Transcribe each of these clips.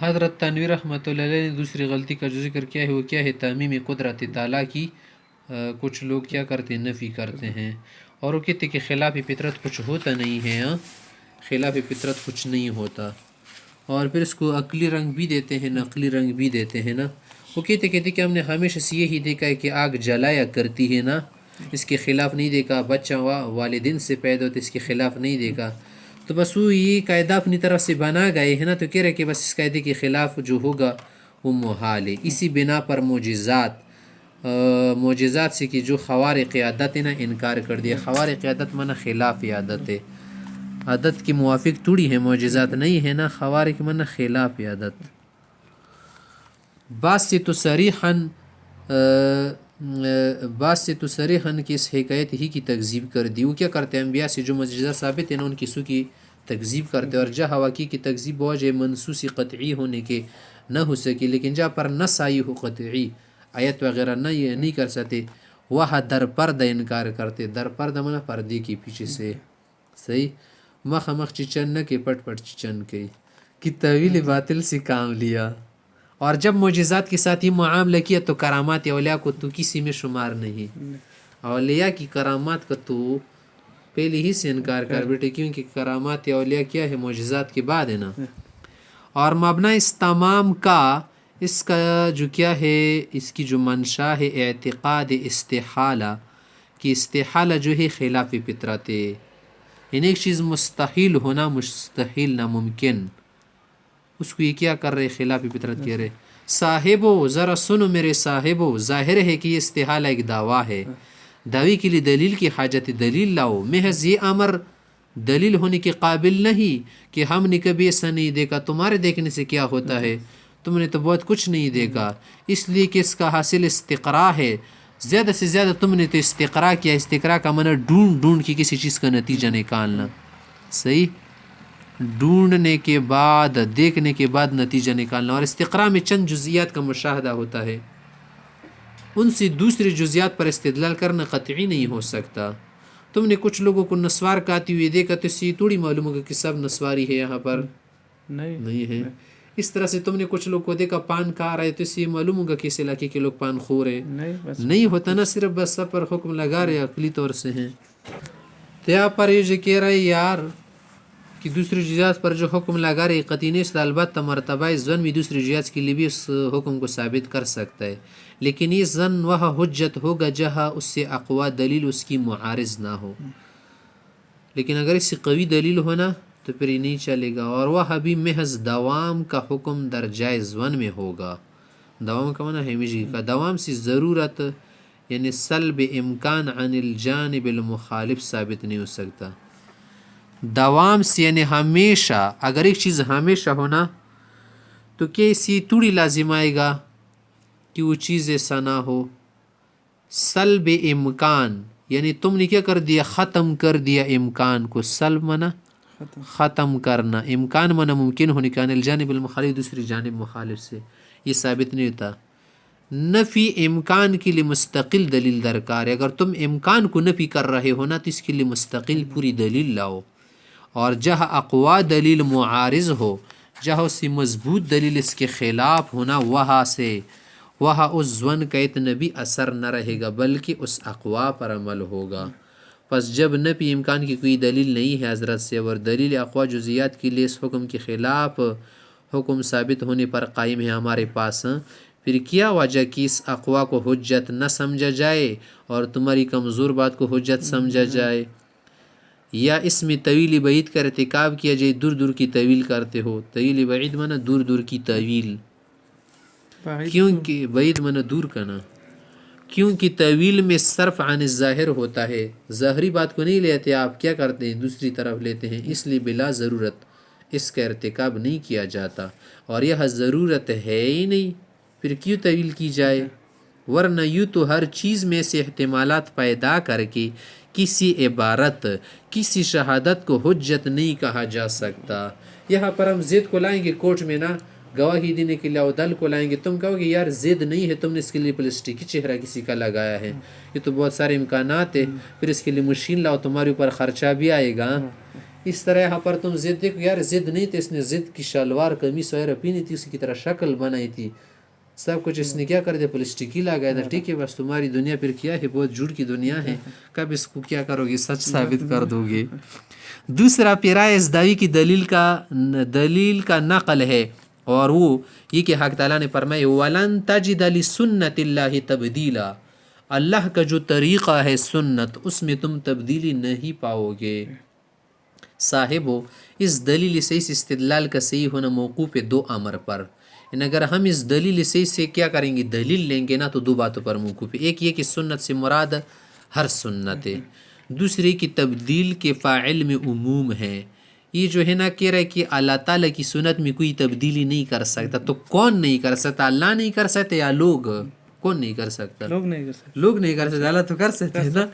حضرت تنویر رحمۃ اللہ علیہ نے دوسری غلطی کا جو ذکر کیا ہے وہ کیا ہے؟ تعمیم قدرت تعالیٰ کی کچھ لوگ کیا کرتے ہیں؟ نفی کرتے ہیں، اور وہ کہتے ہیں کہ خلاف فطرت کچھ ہوتا نہیں ہے، خلاف فطرت کچھ نہیں ہوتا، اور پھر اس کو عقلی رنگ بھی دیتے ہیں، نقلی رنگ بھی دیتے ہیں نا۔ وہ کہتے کہ ہم نے ہمیشہ سے یہی دیکھا ہے کہ آگ جلایا کرتی ہے نا، اس کے خلاف نہیں دیکھا، بچہ والدین سے پیدا ہوتا اس کے خلاف نہیں دیکھا، تو بس وہ یہ قاعدہ اپنی طرف سے بنا گئے ہیں نا، تو کہہ رہے کہ بس اس قاعدے کے خلاف جو ہوگا وہ محال ہے۔ اسی بنا پر معجزات سے کہ جو خوارق عادت ہے نا انکار کر دیا۔ خوارق عادت مانا خلاف عادت ہے، عادت کے موافق توڑی ہے، معجزات نہیں ہے نا، خوارق مانا خلاف عادت۔ بعض سے تو صریحاً کی اس حکایت ہی کی تکذیب کر دی۔ وہ کیا کرتے ہیں؟ انبیاء سے جو معجزات ثابت ہیں نا ان کی سو کی تکذیب کرتے، اور جہاں واقعی کی تکذیب بوجہ منصوصی قطعی ہونے کے نہ ہو سکے، لیکن جہاں پر نص آئی ہو قطعی آیت وغیرہ نہیں کر سکتے، وہاں در پردہ انکار کرتے۔ در پردہ مانا پردے کے پیچھے سے، صحیح، مخ مخ چچن نہ کہ پٹ پٹ چچن کے کی طویل باطل سے کام لیا۔ اور جب معجزات کے ساتھ یہ معاملہ کیا تو کرامات اولیاء کو تو کسی میں شمار نہیں، اولیاء کی کرامات کا تو پہلے ہی سے انکار کر بیٹے، کیونکہ کرامات اولیاء کیا ہے؟ معجزات کے بعد ہے نا۔ اور مبنا اس تمام کا، اس کا جو کیا ہے، اس کی جو منشا ہے اعتقاد استحالہ، کہ استحالہ جو ہے خلاف فطرت ہے، یعنی ایک چیز مستحیل ہونا، مستحیل ناممکن، اس کو یہ کیا کر رہے؟ خلاف فطرت کہہ رہے۔ صاحبو ذرا سنو میرے صاحبو، ظاہر ہے کہ یہ استحالہ ایک دعویٰ ہے، دعوی کے لیے دلیل کی حاجت، دلیل لاؤ۔ محض یہ امر دلیل ہونے کے قابل نہیں کہ ہم نے کبھی ایسا نہیں دیکھا، تمہارے دیکھنے سے کیا ہوتا ہے، تم نے تو بہت کچھ نہیں دیکھا، اس لیے کہ اس کا حاصل استقراء ہے، زیادہ سے زیادہ تم نے تو استقراء کیا۔ استقراء کا معنی ڈھونڈ کے کسی چیز کا نتیجہ نکالنا، صحیح، ڈھونڈنے کے بعد، دیکھنے کے بعد نتیجہ نکالنا، اور استقراء میں چند جزیات کا مشاہدہ ہوتا ہے، ان سے دوسری جزیات پر استدلال کرنا قطعی نہیں ہو سکتا۔ تم نے کچھ لوگوں کو نسوار کہتے ہوئے دیکھا تو اس سے تھوڑی معلوم ہوگا کہ سب نسواری ہے، یہاں پر نہیں ہے۔ اس طرح سے تم نے کچھ لوگ کو دیکھا پان کھا رہے تو اس سے معلوم ہوگا کہ اس علاقے کے لوگ پان خور ہیں، نہیں ہوتا نا، صرف بس سب پر حکم لگا رہے عقلی طور سے ہیں۔ تو یہاں پر یہ جو کہہ رہے یار کہ دوسری جزیات پر جو حکم لگا رہے قطعی نہیں، البتہ مرتبہ ظن بھی دوسری جزیات کے لیے بھی اس حکم کو ثابت کر سکتا ہے، لیکن یہ ظن وہ حجت ہوگا جہاں اس سے اقوی دلیل اس کی معارض نہ ہو، لیکن اگر اس سے قوی دلیل ہونا تو پھر یہ نہیں چلے گا، اور وہ بھی محض دوام کا حکم در جائے ظن میں ہوگا۔ دوام کا معنی ہمیشہ کا، دوام سے ضرورت یعنی سلب امکان عن الجانب المخالف ثابت نہیں ہو سکتا۔ دوام سے یعنی ہمیشہ، اگر ایک چیز ہمیشہ ہونا تو کیسی توڑی لازم آئے گا کہ وہ چیز ایسا نہ ہو۔ سلب امکان یعنی تم نے کیا کر دیا؟ ختم کر دیا امکان کو، سلب منا ختم کرنا، امکان منا ممکن ہونے کا، الجانب المخالف دوسری جانب مخالف سے، یہ ثابت نہیں ہوتا۔ نفی امکان کے لیے مستقل دلیل درکار ہے، اگر تم امکان کو نفی کر رہے ہو نا تو اس کے لیے مستقل پوری دلیل لاؤ، اور جہاں اقوا دلیل معارض ہو، جہاں اس سے مضبوط دلیل اس کے خلاف ہونا، وہاں اس ظن کا اتنا بھی اثر نہ رہے گا بلکہ اس اقوا پر عمل ہوگا۔ پس جب نفی امکان کی کوئی دلیل نہیں ہے حضرت سے، اور دلیل اقوا جزیات کے لیے اس حکم کے خلاف حکم ثابت ہونے پر قائم ہے ہمارے پاس، پھر کیا وجہ کہ اس اقوا کو حجت نہ سمجھا جائے اور تمہاری کمزور بات کو حجت سمجھا جائے، یا اس میں طویل بعید کا ارتکاب کیا جائے؟ دور دور کی طویل کرتے ہو، طویل بعید مانا دور دور کی طویل، کیونکہ بعید مانا دور کا نا، کیونکہ طویل میں صرف عن الظاہر ہوتا ہے، ظاہری بات کو نہیں لیتے آپ، کیا کرتے ہیں؟ دوسری طرف لیتے ہیں، اس لیے بلا ضرورت اس کا ارتکاب نہیں کیا جاتا، اور یہ ضرورت ہے ہی نہیں، پھر کیوں طویل کی جائے؟ ورنہ یوں تو ہر چیز میں سے احتمالات پیدا کر کے کسی عبارت، کسی شہادت کو حجت نہیں کہا جا سکتا۔ یہاں پر ہم زید کو لائیں گے کورٹ میں نا گواہی دینے کے لیے، اودل کو لائیں گے، تم کہو گے یار زید نہیں ہے، تم نے اس کے لیے پلاسٹک کی چہرہ کسی کا لگایا ہے، یہ تو بہت سارے امکانات ہیں، پھر اس کے لیے مشین لاؤ، تمہارے اوپر خرچہ بھی آئے گا، اس طرح یہاں پر تم ضد دیکھو یار ضد نہیں تھے، اس نے ضد کی شلوار قمیص وغیرہ پہنی تھی، اسی کی طرح شکل بنائی تھی، سب کچھ اس نے کیا کر دیا پلسٹکی لگایا تھا. ٹھیک ہے بس تمہاری دنیا پھر کیا ہے بہت جھوٹ کی دنیا ہے، کب اس کو کیا کرو گے سچ ثابت کر دو گے. دوسرا پیرائے اس دعوی کی دلیل کا نقل ہے، اور وہ یہ کہ حق تعالیٰ نے فرمائے وَلَن تَجِدَ لِسُنَّةِ اللَّهِ تَبْدِيلًا، اللہ کا جو طریقہ ہے سنت اس میں تم تبدیلی نہیں پاؤ گے. صاحبو اس دلیل سے اس استدلال کا صحیح ہونا موقوف ہے دو امر پر. اگر ہم اس دلیل سے کیا کریں گے دلیل لیں گے نا تو دو باتوں پر موقوف ہے. ایک یہ کہ سنت سے مراد ہر سنت ہے، دوسری کی تبدیل کے فاعل میں عموم ہے. یہ جو ہے نا کہہ رہے کہ اللہ تعالیٰ کی سنت میں کوئی تبدیلی نہیں کر سکتا، تو کون نہیں کر سکتا؟ اللہ نہیں کر سکتے یا لوگ؟ کون نہیں کر سکتا؟ لوگ نہیں کر سکتے. لوگ نہیں کر سکتے، اللہ تو کر سکتے ہیں نا.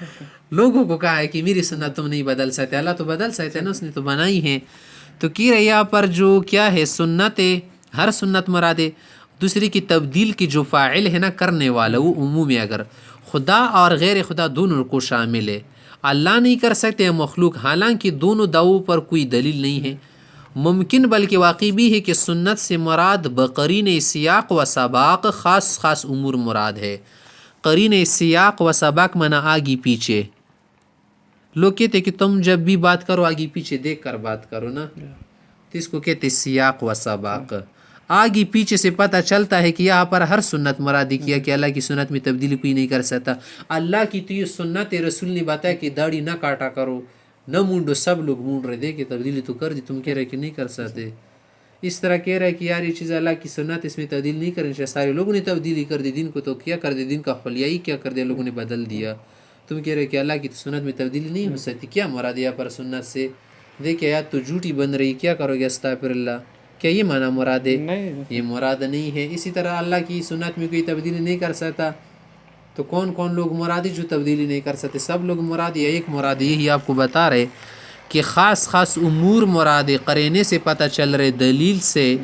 لوگوں کو کہا ہے کہ میری سنت تم نہیں بدل سکتے، اللہ تو بدل سکتے ہیں نا، اس نے تو بنائی ہے. تو کہہ رہے یہاں پر جو کیا ہے سنت ہے ہر سنت مراد ہے، دوسری کی تبدیل کی جو فاعل ہے نا کرنے والا وہ عموم ہے، اگر خدا اور غیر خدا دونوں کو شامل ہے. اللہ نہیں کر سکتے مخلوق، حالانکہ دونوں دعووں پر کوئی دلیل نہیں ہے. ممکن بلکہ واقعی بھی ہے کہ سنت سے مراد بقرین سیاق و سباق خاص امور مراد ہے. قرین سیاق و سباق منا آگی پیچھے. لوگ کہتے کہ تم جب بھی بات کرو آگی پیچھے دیکھ کر بات کرو نا، تو اس کو کہتے سیاق و سباق. آگے پیچھے سے پتہ چلتا ہے کہ یہاں پر ہر سنت مرادی کیا کہ اللہ کی سنت میں تبدیلی کوئی نہیں کر سکتا. اللہ کی تو یہ سنت رسول نے بتایا کہ داڑھی نہ کاٹا کرو، نہ مونڈو، سب لوگ مونڈ رہے، دیکھے تبدیلی تو کر دی، تم کہہ رہے کہ نہیں کر سکتے. اس طرح کہہ رہے کہ یار یہ چیز اللہ کی سنت اس میں تبدیل نہیں کرنی چاہیے، سارے لوگوں نے تبدیلی کر دی دین کو، تو کیا کر دیا دین کا خلیائی کیا کر دیا لوگوں نے بدل دیا. تم کہہ رہے کہ اللہ کی سنت میں تبدیلی نہیں ہو سکتی، کیا مراد یہاں پر سنت سے؟ دیکھیں یار تو جھوٹی بن رہی، کیا کرو گے استغفر اللہ، کیا یہ معنی مراد ہے؟ یہ مراد نہیں ہے. اسی طرح اللہ کی سنت میں کوئی تبدیلی نہیں کر سکتا، تو کون کون لوگ مرادی جو تبدیلی نہیں کر سکتے؟ سب لوگ مرادی. ایک مرادی یہی آپ کو بتا رہے کہ خاص امور مراد قرینے سے پتہ چل رہے دلیل سے.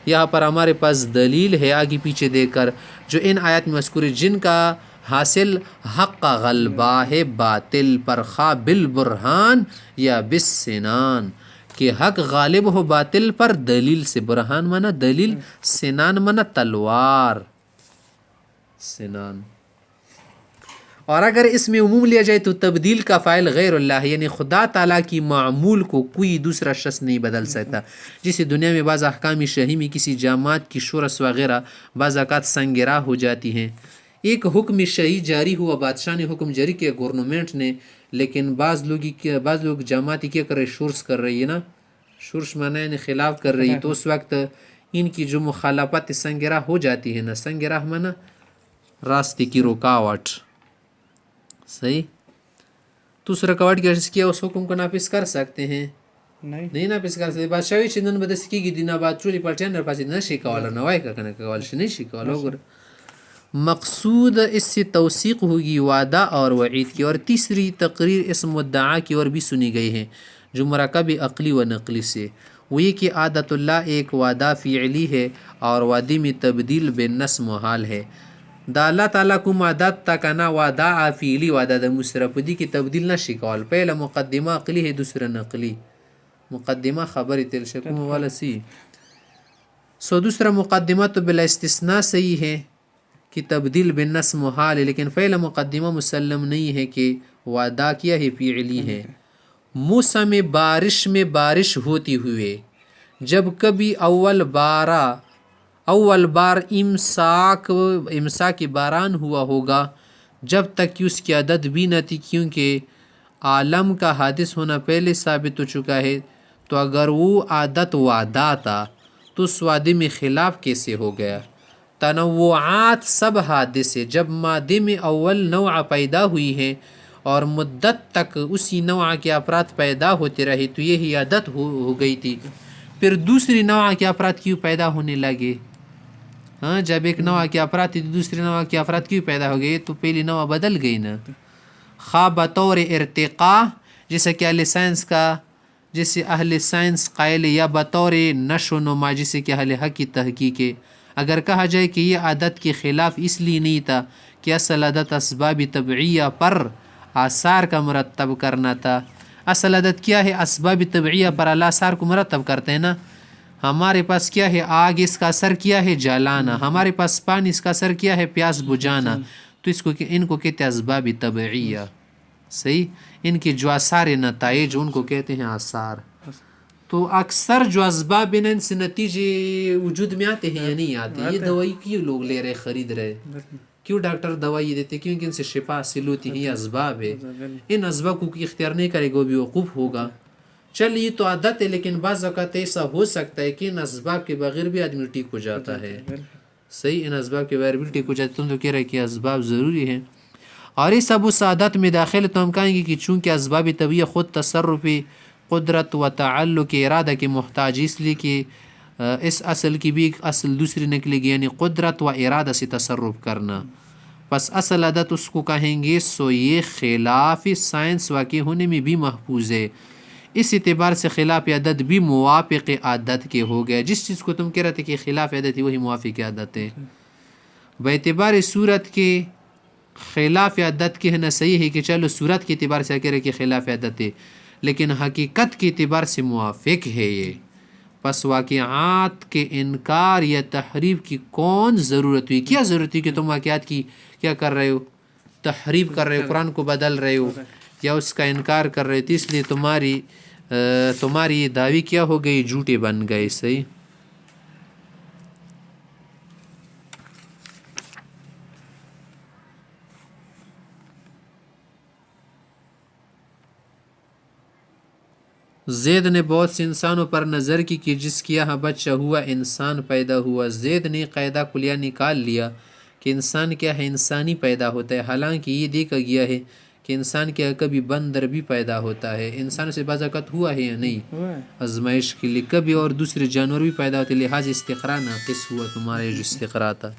یہاں پر ہمارے پاس دلیل ہے آگے پیچھے دیکھ کر جو ان آیات میں مذکور جن کا حاصل حق کا غلبہ ہے باطل پر، خواہ بالبرہان یا بالسنان، کہ حق غالب ہو باطل پر دلیل سے. برہان مانا دلیل، سنان مانا تلوار، سنان. اور اگر اس میں عموم لیا جائے تو تبدیل کا فاعل غیر اللہ، یعنی خدا تعالیٰ کی معمول کو کوئی دوسرا شخص نہیں بدل سکتا. جسے دنیا میں بعض احکام شرعی میں کسی جماعت کی شورش وغیرہ بعض اوقات سنگ راہ ہو جاتی ہیں. ایک حکم شرعی جاری ہوا، بادشاہ نے حکم جاری کیا، گورنمنٹ نے، لیکن بعض لوگ جماعتی کیا کر رہے، شورش کر رہی ہے نا، شورش مانا یعنی خلاف کر رہی، تو اس وقت ان کی جو مخالفت سنگ راہ ہو جاتی ہے نا، سنگ راہ مانا راستے کی رکاوٹ. صحیح. تو اس رکاوٹ کی وجہ سے کیا اس حکم کو نافذ کر سکتے ہیں؟ نہیں نافذ کر سکتے. بادشاہی چندن بدس کی دینا بات چوری پلٹین در پاسی نشی کوالا نوائی کا کنے کوالا نشی کوالا. اگر مقصود اس سے توثیق ہوگی وعدہ اور وعید کی. اور تیسری تقریر اس مدعا کی اور بھی سنی گئی ہے جو مرکب عقلی و نقلی سے، وہ یہ کہ عادت اللہ ایک وعدہ فعلی ہے اور وعدے میں تبدیل بالنص محال ہے. دا اللہ تعالیٰ کو عادت تک نا وعدہ فعلی وعدہ دا مصرفدی کی تبدیل نہ شکوال. پہلا مقدمہ عقلی ہے، دوسرا نقلی. مقدمہ خبری تل شکوم والا سی دوسرا مقدمہ تو بلا استثناء صحیح ہے کہ تبدیل بالنص محال ہے، لیکن پہلا مقدمہ مسلم نہیں ہے کہ وعدہ کیا ہے فعلی ہے. موسم بارش میں بارش ہوتی ہوئے جب کبھی اول بار امساک باران ہوا ہوگا، جب تک کہ اس کی عدد بھی نہ تھی، کیونکہ عالم کا حادث ہونا پہلے ثابت ہو چکا ہے. تو اگر وہ عادت وعدہ تھا تو اس وعدے میں خلاف کیسے ہو گیا؟ تنوعات سب حادث ہے. جب مادے میں اول نوع پیدا ہوئی ہے اور مدت تک اسی نوع کے افراد پیدا ہوتے رہے تو یہی عادت ہو گئی تھی. پھر دوسری نوع کے افراد کیوں پیدا ہونے لگے؟ ہاں، جب ایک نوع کے افراد تھے تو دوسری نوع کے افراد کیوں پیدا ہو گئے؟ تو پہلی نوع بدل گئی نا. خواہ بطور ارتقاء جیسے کہ اہل سائنس قائل، یا بطور نشو و نما جیسے کہ اہل حق کی تحقیق ہے. اگر کہا جائے کہ یہ عادت کے خلاف اس لیے نہیں تھا کہ اصل عادت اسباب طبعیہ پر آثار کا مرتب کرنا تھا، اصل عدد کیا ہے؟ اسباب طبعیہ پر اللہ اثار کو مرتب کرتے ہیں نا. ہمارے پاس کیا ہے؟ آگ، اس کا اثر کیا ہے؟ جلانا. ہمارے پاس پانی، اس کا اثر کیا ہے؟ پیاس بجھانا. تو ان کو کہتے ہیں اسباب طبعیہ. صحیح. ان کے جو آثار نتائج ان کو کہتے ہیں آثار. تو اکثر جو اسباب ان سے نتیجے وجود میں آتے ہیں یا نہیں آتے؟ یہ دوائی کیوں لوگ لے رہے، خرید رہے؟ کیوں ڈاکٹر دوائی دیتے؟ کیونکہ ان سے شفا حاصل ہوتی ہے. یہ اسباب ہے. ان اسباب کو اختیار نہیں کرے گا وہ بیوقوف ہوگا. چل یہ تو عادت ہے، لیکن بعض اوقات ایسا ہو سکتا ہے کہ ان اسباب کے بغیر بھی آدمی ٹھیک ہو جاتا ہے. صحیح. ان اسباب کے بغیر بھی ٹھیک ہو جاتا ہے. تم تو کہہ رہے کہ اسباب ضروری ہیں. اور اس ابو سعادت میں داخل تو ہم کہیں گے کہ چونکہ اسباب طبیعہ خود تصرفی قدرت و تعلق ارادہ کے محتاج، اس لیے کہ اس اصل کی بھی ایک اصل دوسری نکلے گی، یعنی قدرت و ارادہ سے تصرف کرنا. پس اصل عادت اس کو کہیں گے. سو یہ خلاف سائنس واقع ہونے میں بھی محفوظ ہے. اس اعتبار سے خلاف عادت بھی موافق عادت کے ہو گیا. جس چیز کو تم کہہ رہے تھے کہ خلاف عادت ہے وہی موافق عادت ہے. باعتبار صورت کے خلاف عادت کہنا صحیح ہے کہ چلو صورت کے اعتبار سے کہہ رہے کہ خلاف عادت ہے، لیکن حقیقت کے اعتبار سے موافق ہے یہ. پس واقعات کے انکار یا تحریف کی کون ضرورت ہوئی؟ کیا ضرورت ہوئی کہ تم واقعات کی کیا کر رہے ہو؟ تحریف کر رہے ہو، قرآن کو بدل رہے ہو یا اس کا انکار کر رہے ہو. تو اس لیے تمہاری یہ دعوی کیا ہو گئی؟ جھوٹے بن گئے. صحیح. زید نے بہت سے انسانوں پر نظر کی کہ جس کی یہاں بچہ ہوا انسان پیدا ہوا. زید نے قاعدہ کلیہ نکال لیا کہ انسان کیا ہے؟ انسانی پیدا ہوتا ہے. حالانکہ یہ دیکھا گیا ہے کہ انسان کیا کبھی بندر بھی پیدا ہوتا ہے. انسان سے بعض اوقات ہوا ہے یا نہیں آزمائش کے لیے کبھی، اور دوسرے جانور بھی پیدا ہوتے. لہٰذا استقرا ناقص ہوا تمہارے جو استقرا تھا.